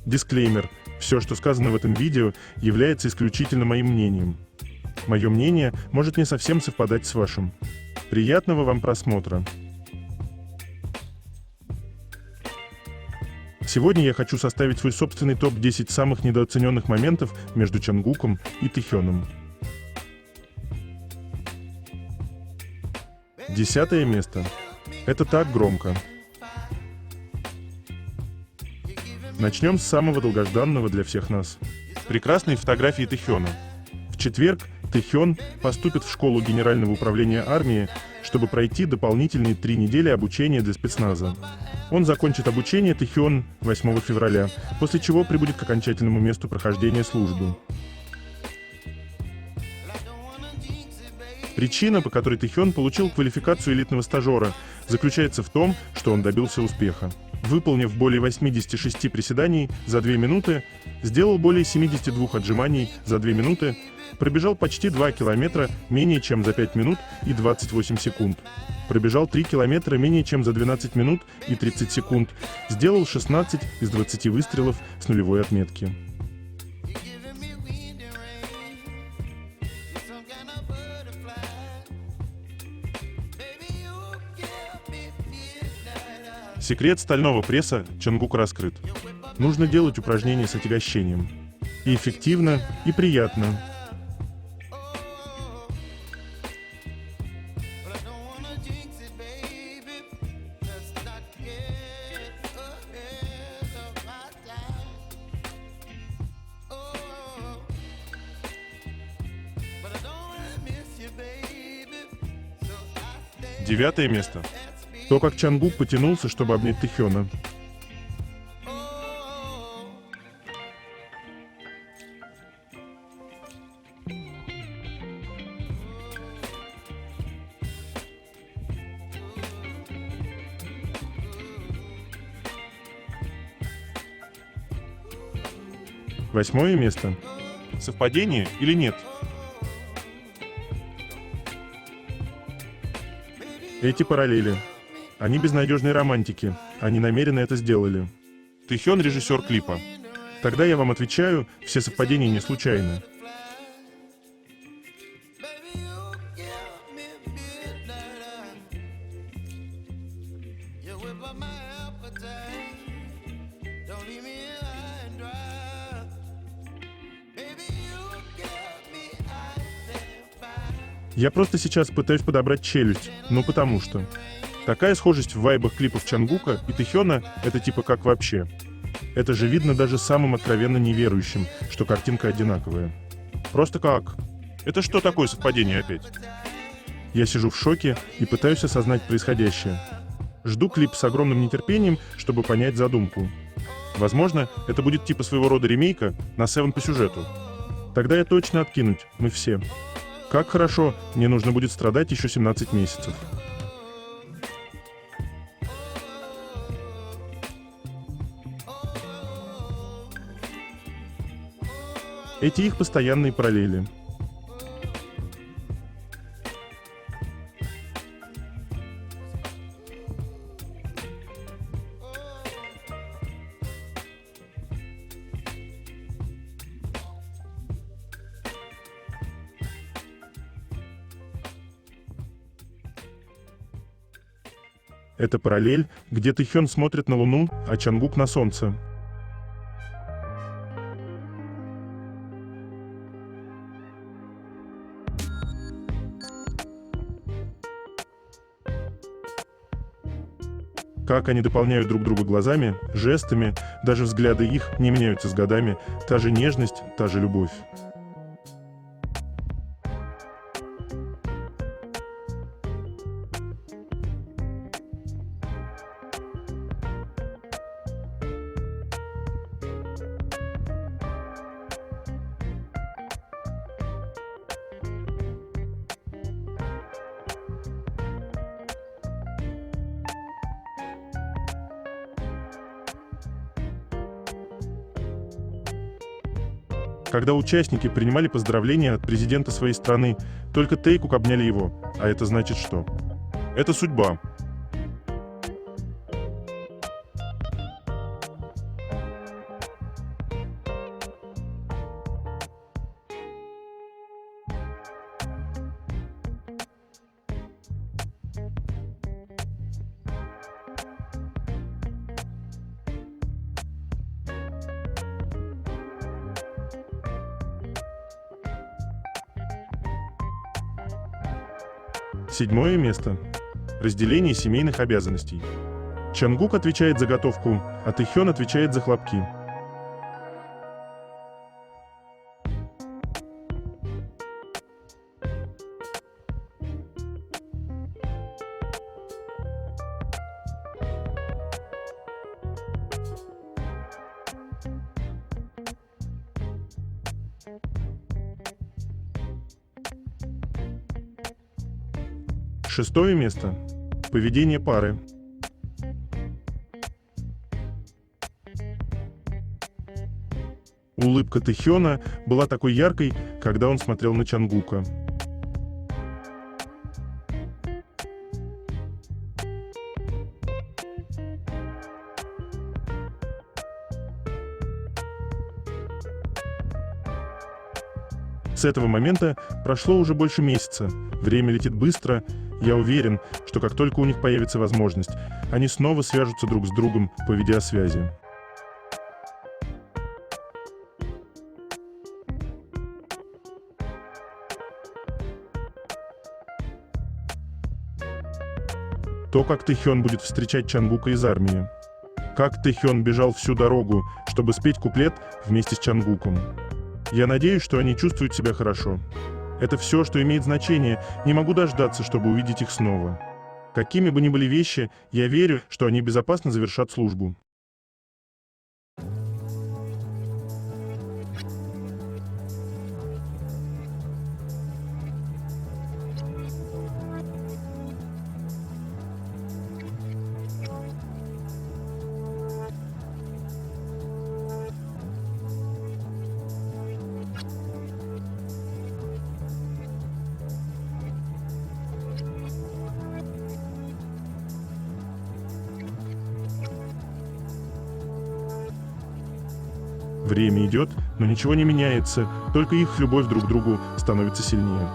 Дисклеймер. Все, что сказано в этом видео, является исключительно моим мнением. Мое мнение может не совсем совпадать с вашим. Приятного вам просмотра. Сегодня я хочу составить свой собственный топ-10 самых недооцененных моментов между Чонгуком и Тэхёном. 10 место. Это так громко. Начнем с самого долгожданного для всех нас. Прекрасные фотографии Тэхёна. В четверг Тэхён поступит в школу Генерального управления армии, чтобы пройти дополнительные 3 недели обучения для спецназа. Он закончит обучение Тэхён 8 февраля, после чего прибудет к окончательному месту прохождения службы. Причина, по которой Тэхён получил квалификацию элитного стажера, заключается в том, что он добился успеха. Выполнив более 86 приседаний за 2 минуты, сделал более 72 отжиманий за 2 минуты, пробежал почти 2 километра менее чем за 5 минут и 28 секунд, пробежал 3 километра менее чем за 12 минут и 30 секунд, сделал 16 из 20 выстрелов с нулевой отметки. Секрет стального пресса Чонгука раскрыт. Нужно делать упражнения с отягощением. И эффективно, и приятно. Девятое место. То, как Чонгук потянулся, чтобы обнять Тэхёна. Восьмое место. Совпадение или нет? Эти параллели. Они безнадежные романтики. Они намеренно это сделали. Тэхён — режиссер клипа. Тогда я вам отвечаю, все совпадения не случайны. Я просто сейчас пытаюсь подобрать челюсть, ну потому что. Такая схожесть в вайбах клипов Чонгука и Тэхёна — это типа как вообще. Это же видно даже самым откровенно неверующим, что картинка одинаковая. Просто как? Это что такое совпадение опять? Я сижу в шоке и пытаюсь осознать происходящее. Жду клип с огромным нетерпением, чтобы понять задумку. Возможно, это будет типа своего рода ремейка на Seven по сюжету. Тогда я точно откинуть, мы все. Как хорошо, мне нужно будет страдать еще 17 месяцев. Эти их постоянные параллели. Это параллель, где Тэхён смотрит на Луну, а Чонгук на Солнце. Как они дополняют друг друга глазами, жестами, даже взгляды их не меняются с годами, та же нежность, та же любовь. Когда участники принимали поздравления от президента своей страны, только Тэйкук обняли его. А это значит что? Это судьба. 7 место. Разделение семейных обязанностей. Чангук отвечает за готовку, а Тэхён отвечает за хлопки. Шестое место. Поведение пары. Улыбка Тэхёна была такой яркой, когда он смотрел на Чангука. С этого момента прошло уже больше месяца. Время летит быстро. Я уверен, что как только у них появится возможность, они снова свяжутся друг с другом по видеосвязи. То, как Тэхён будет встречать Чангука из армии. Как Тэхён бежал всю дорогу, чтобы спеть куплет вместе с Чангуком. Я надеюсь, что они чувствуют себя хорошо. Это все, что имеет значение. Не могу дождаться, чтобы увидеть их снова. Какими бы ни были вещи, я верю, что они безопасно завершат службу. Время идет, но ничего не меняется, только их любовь друг к другу становится сильнее.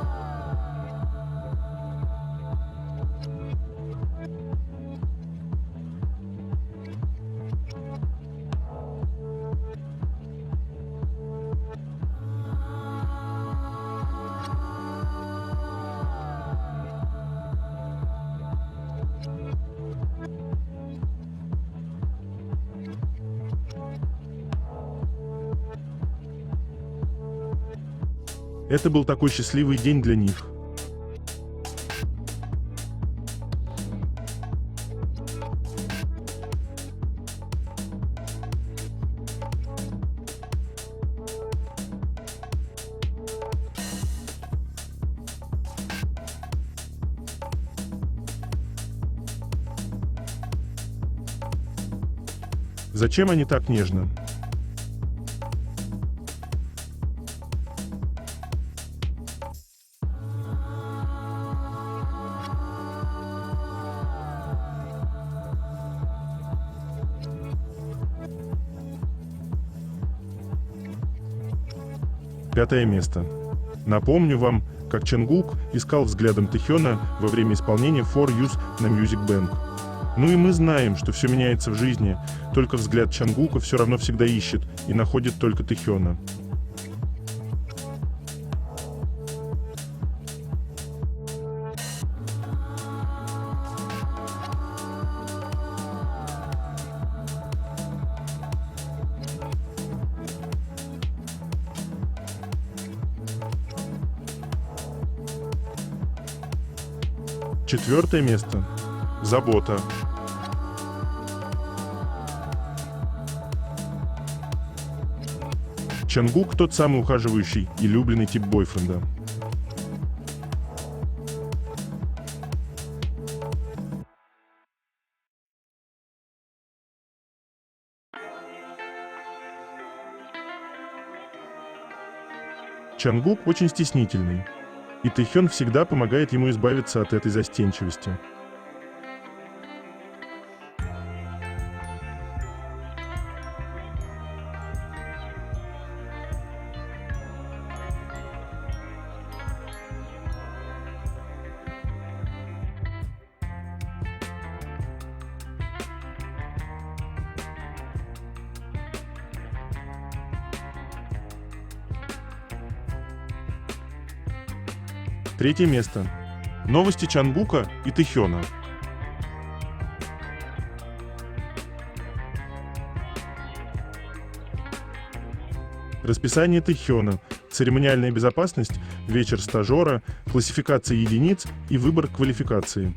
Это был такой счастливый день для них. Зачем они так нежно? Пятое место. Напомню вам, как Чангук искал взглядом Тэхёна во время исполнения For Use на Music Bank. Ну и мы знаем, что все меняется в жизни, только взгляд Чангука все равно всегда ищет и находит только Тэхёна. Четвертое место. Забота. Чангук тот самый ухаживающий и любленный тип бойфренда. Чангук очень стеснительный, и Тэхён всегда помогает ему избавиться от этой застенчивости. Третье место. Новости Чонгука и Тэхёна. Расписание Тэхёна, церемониальная безопасность, вечер стажера, классификация единиц и выбор квалификации.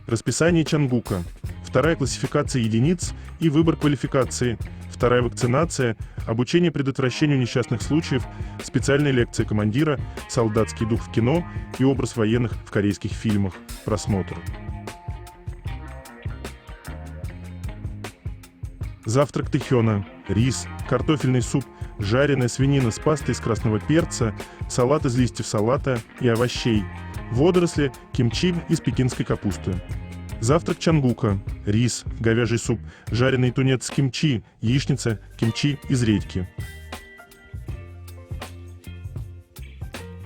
Расписание Чонгука, вторая классификация единиц и выбор квалификации, вторая вакцинация, обучение предотвращению несчастных случаев, специальные лекции командира, солдатский дух в кино и образ военных в корейских фильмах. Просмотр. Завтрак Тэхёна, рис, картофельный суп, жареная свинина с пастой из красного перца, салат из листьев салата и овощей, водоросли, кимчи из пекинской капусты. Завтрак Чонгука, рис, говяжий суп, жареный тунец с кимчи, яичница, кимчи из редьки.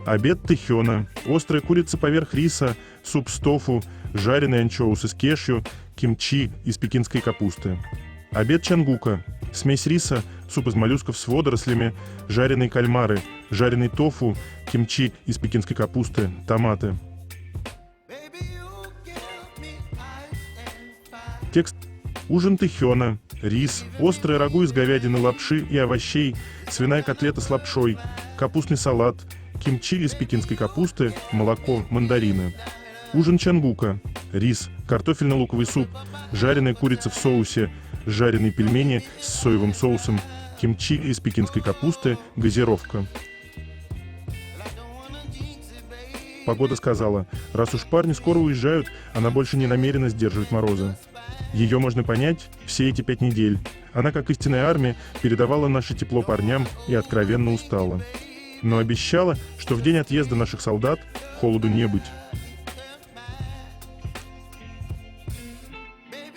Обед Тэхёна, острая курица поверх риса, суп с тофу, жареный анчоусы с кешью, кимчи из пекинской капусты. Обед Чонгука, смесь риса, суп из моллюсков с водорослями, жареные кальмары, жареный тофу, кимчи из пекинской капусты, томаты. Текст. Ужин Тэхёна, рис, острое рагу из говядины, лапши и овощей, свиная котлета с лапшой, капустный салат, кимчи из пекинской капусты, молоко, мандарины. Ужин Чонгука, рис, картофельно-луковый суп, жареная курица в соусе, жареные пельмени с соевым соусом, кимчи из пекинской капусты, газировка. Погода сказала, раз уж парни скоро уезжают, она больше не намерена сдерживать морозы. Ее можно понять все эти 5 недель. Она, как истинная армия, передавала наше тепло парням и откровенно устала. Но обещала, что в день отъезда наших солдат холоду не быть.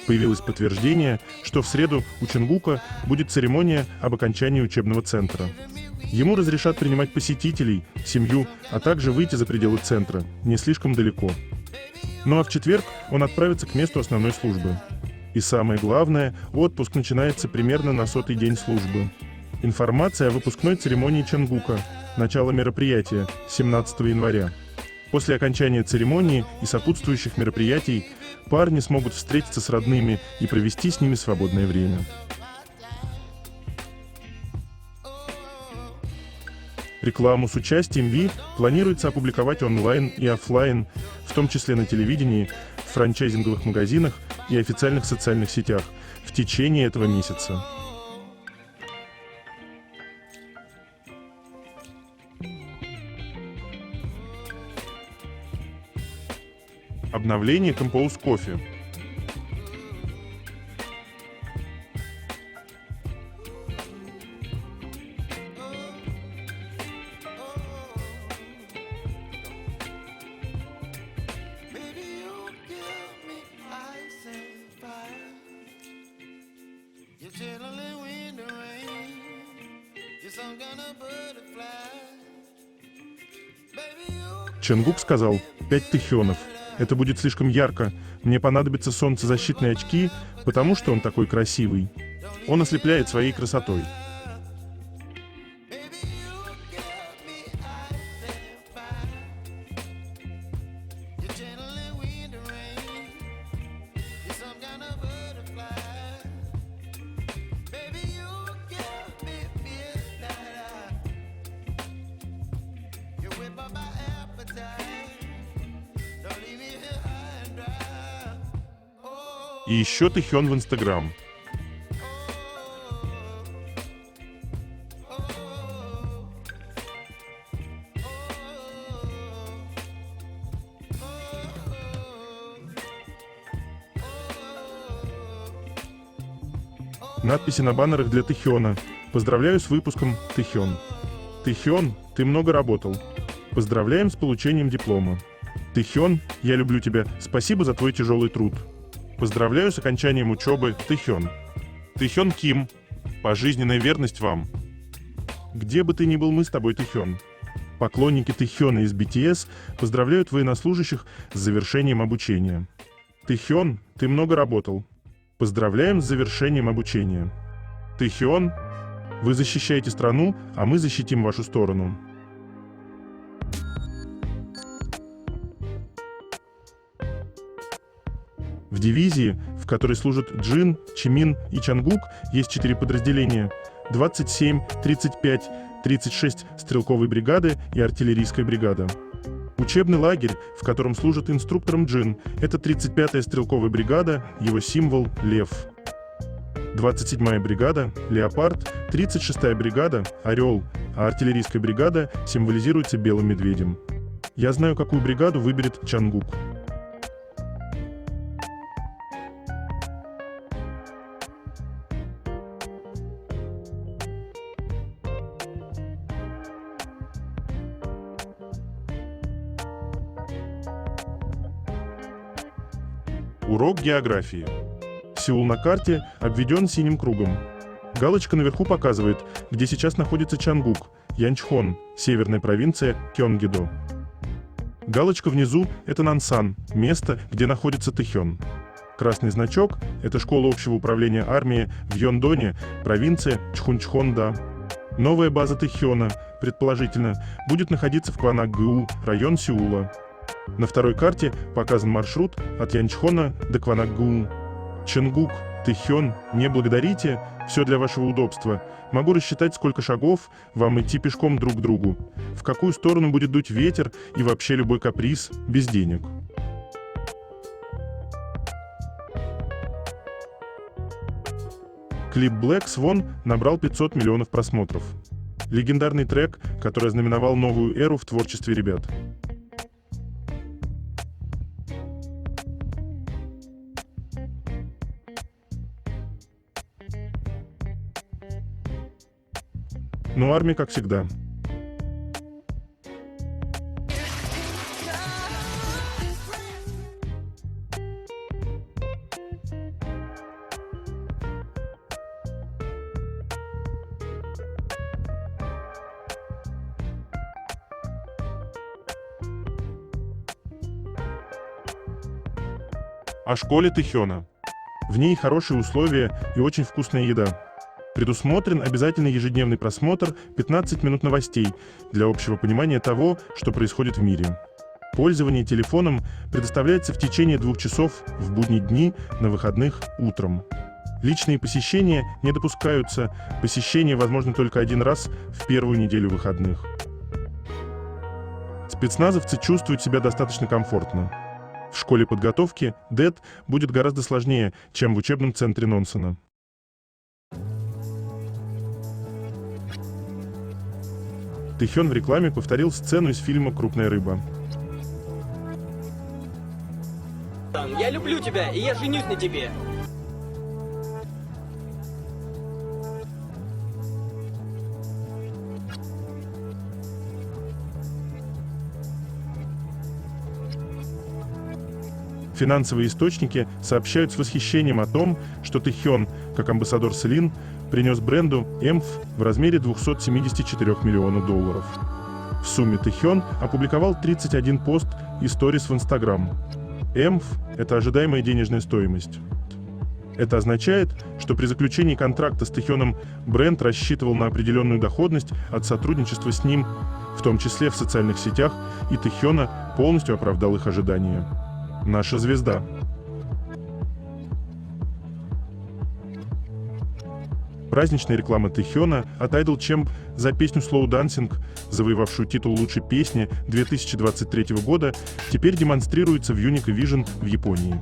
Появилось подтверждение, что в среду у Чонгука будет церемония об окончании учебного центра. Ему разрешат принимать посетителей, семью, а также выйти за пределы центра, не слишком далеко. Ну а в четверг он отправится к месту основной службы. И самое главное, отпуск начинается примерно на 100-й день службы. Информация о выпускной церемонии Чонгука. Начало мероприятия 17 января. После окончания церемонии и сопутствующих мероприятий парни смогут встретиться с родными и провести с ними свободное время. Рекламу с участием Ви планируется опубликовать онлайн и офлайн, в том числе на телевидении, в франчайзинговых магазинах и официальных социальных сетях в течение этого месяца. Обновление Compose Coffee. Чонгук сказал: 5 тэхёнов. Это будет слишком ярко. Мне понадобятся солнцезащитные очки, потому что он такой красивый. Он ослепляет своей красотой. И еще Тэхён в Инстаграм. Надписи на баннерах для Тэхёна. Поздравляю с выпуском, Тэхён. Тэхён, ты много работал. Поздравляем с получением диплома. Тэхён, я люблю тебя. Спасибо за твой тяжелый труд. Поздравляю с окончанием учебы, Тэхён. Тэхён Ким, пожизненная верность вам. Где бы ты ни был, мы с тобой, Тэхён. Поклонники Тэхёна из BTS поздравляют военнослужащих с завершением обучения. Тэхён, ты много работал. Поздравляем с завершением обучения. Тэхён, вы защищаете страну, а мы защитим вашу сторону. В дивизии, в которой служат Джин, Чимин и Чангук, есть 4 подразделения: 27, 35, 36 стрелковой бригады и артиллерийская бригада. Учебный лагерь, в котором служит инструктором Джин, это 35-я стрелковая бригада, его символ – лев. 27-я бригада – леопард, 36-я бригада – орел, а артиллерийская бригада символизируется белым медведем. Я знаю, какую бригаду выберет Чангук. Урок географии. Сеул на карте обведен синим кругом. Галочка наверху показывает, где сейчас находится Чангук, Янчхон, северная провинция Кёнгидо. Галочка внизу – это Нансан, место, где находится Тэхён. Красный значок – это школа общего управления армии в Йондоне, провинция Чхунчхонда. Новая база Тэхёна, предположительно, будет находиться в Кванак-ГУ, район Сеула. На второй карте показан маршрут от Янчхона до Кванак-ГУ. Чангук, Тэхён, не благодарите, все для вашего удобства. Могу рассчитать, сколько шагов вам идти пешком друг к другу, в какую сторону будет дуть ветер и вообще любой каприз без денег. Клип Black Swan набрал 500 миллионов просмотров. Легендарный трек, который ознаменовал новую эру в творчестве ребят. Но армия, как всегда. О школе Тэхёна. В ней хорошие условия и очень вкусная еда. Предусмотрен обязательный ежедневный просмотр 15 минут новостей для общего понимания того, что происходит в мире. Пользование телефоном предоставляется в течение 2 часов в будние дни, на выходных утром. Личные посещения не допускаются, посещение возможно только 1 раз в первую неделю выходных. Спецназовцы чувствуют себя достаточно комфортно. В школе подготовки ДЭТ будет гораздо сложнее, чем в учебном центре Нонсена. Тэхён в рекламе повторил сцену из фильма «Крупная рыба». Я люблю тебя, и я женюсь на тебе. Финансовые источники сообщают с восхищением о том, что Тэхён, как амбассадор Селин, принес бренду ЭМФ в размере $274 миллионов. В сумме Тэхён опубликовал 31 пост и сторис в Инстаграм. ЭМФ – это ожидаемая денежная стоимость. Это означает, что при заключении контракта с Тэхёном бренд рассчитывал на определенную доходность от сотрудничества с ним, в том числе в социальных сетях, и Тэхёна полностью оправдал их ожидания. Наша звезда. Праздничная реклама Тэхёна от Idol Champ за песню Slow Dancing, завоевавшую титул лучшей песни 2023 года, теперь демонстрируется в Unique Vision в Японии.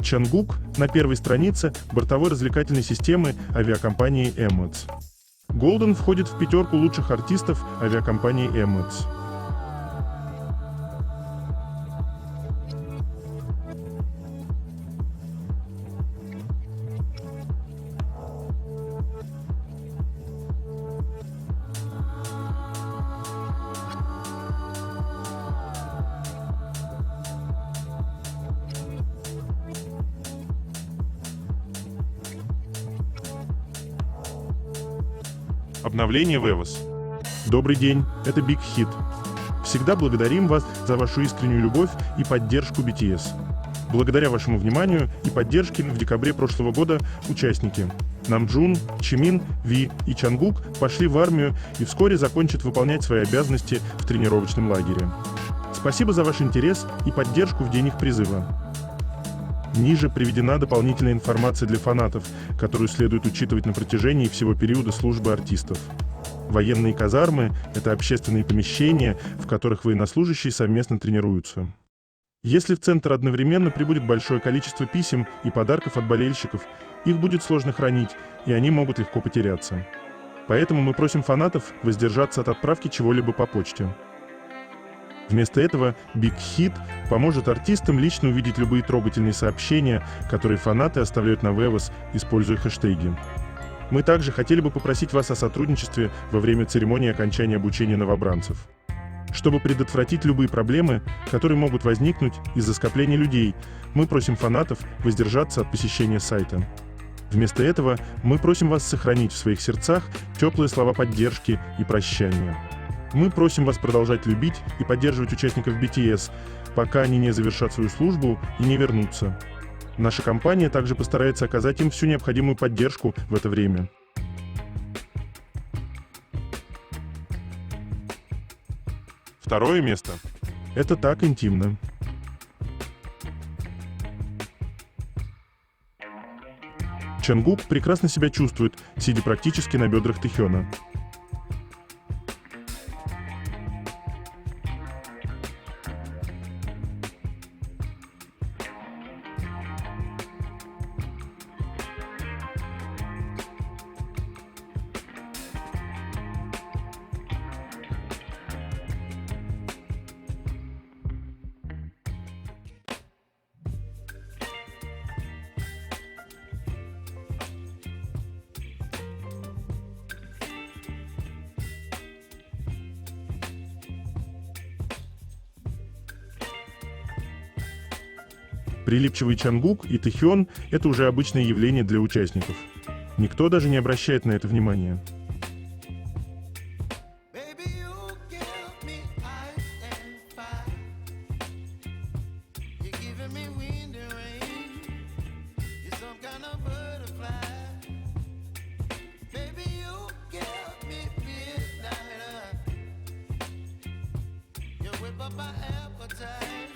Чангук на первой странице бортовой развлекательной системы авиакомпании Emirates. Голден входит в 5 лучших артистов авиакомпании Emirates. Обновление Вевос. Добрый день, это Big Hit. Всегда благодарим вас за вашу искреннюю любовь и поддержку BTS. Благодаря вашему вниманию и поддержке в декабре прошлого года участники Намджун, Чимин, Ви и Чангук пошли в армию и вскоре закончат выполнять свои обязанности в тренировочном лагере. Спасибо за ваш интерес и поддержку в день их призыва. Ниже приведена дополнительная информация для фанатов, которую следует учитывать на протяжении всего периода службы артистов. Военные казармы – это общественные помещения, в которых военнослужащие совместно тренируются. Если в центр одновременно прибудет большое количество писем и подарков от болельщиков, их будет сложно хранить, и они могут легко потеряться. Поэтому мы просим фанатов воздержаться от отправки чего-либо по почте. Вместо этого Big Hit поможет артистам лично увидеть любые трогательные сообщения, которые фанаты оставляют на Weverse, используя хэштеги. Мы также хотели бы попросить вас о сотрудничестве во время церемонии окончания обучения новобранцев. Чтобы предотвратить любые проблемы, которые могут возникнуть из-за скопления людей, мы просим фанатов воздержаться от посещения сайта. Вместо этого мы просим вас сохранить в своих сердцах теплые слова поддержки и прощания. Мы просим вас продолжать любить и поддерживать участников BTS, пока они не завершат свою службу и не вернутся. Наша компания также постарается оказать им всю необходимую поддержку в это время. Второе место. Это так интимно. Чангук прекрасно себя чувствует, сидя практически на бедрах Тэхёна. Прилипчивый Чангук и Тэхён – это уже обычное явление для участников. Никто даже не обращает на это внимания.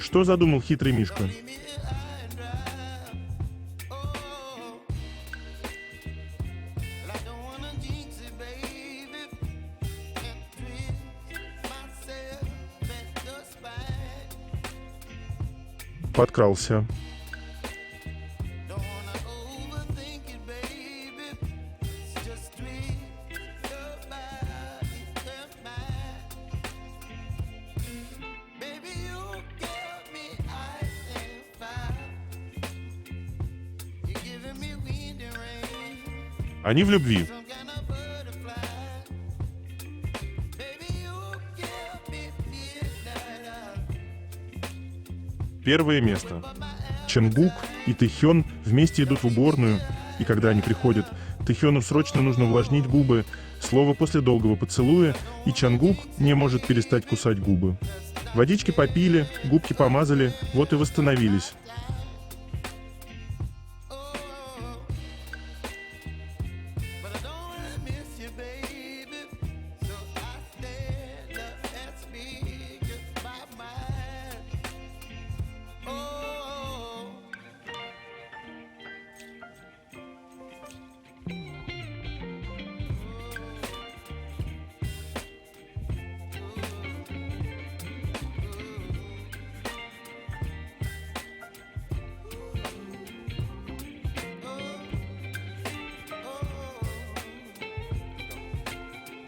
Что задумал хитрый мишка? Подкрался. Они в любви. Первое место. Чангук и Тэхён вместе идут в уборную, и когда они приходят, Тэхёну срочно нужно увлажнить губы, слово после долгого поцелуя, и Чангук не может перестать кусать губы. Водички попили, губки помазали, вот и восстановились.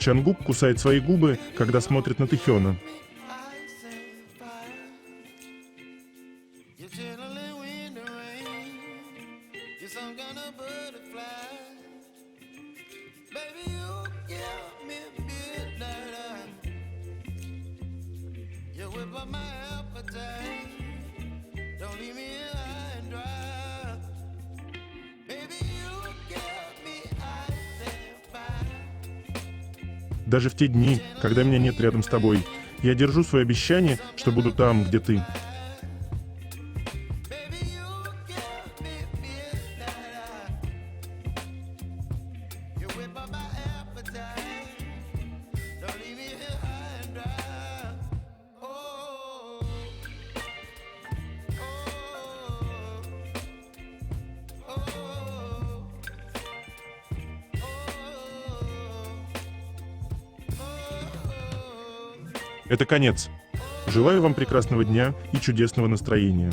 Чангук кусает свои губы, когда смотрит на Тэхёна. Даже в те дни, когда меня нет рядом с тобой, Я держу свое обещание, что буду там, где ты. Это конец. Желаю вам прекрасного дня и чудесного настроения.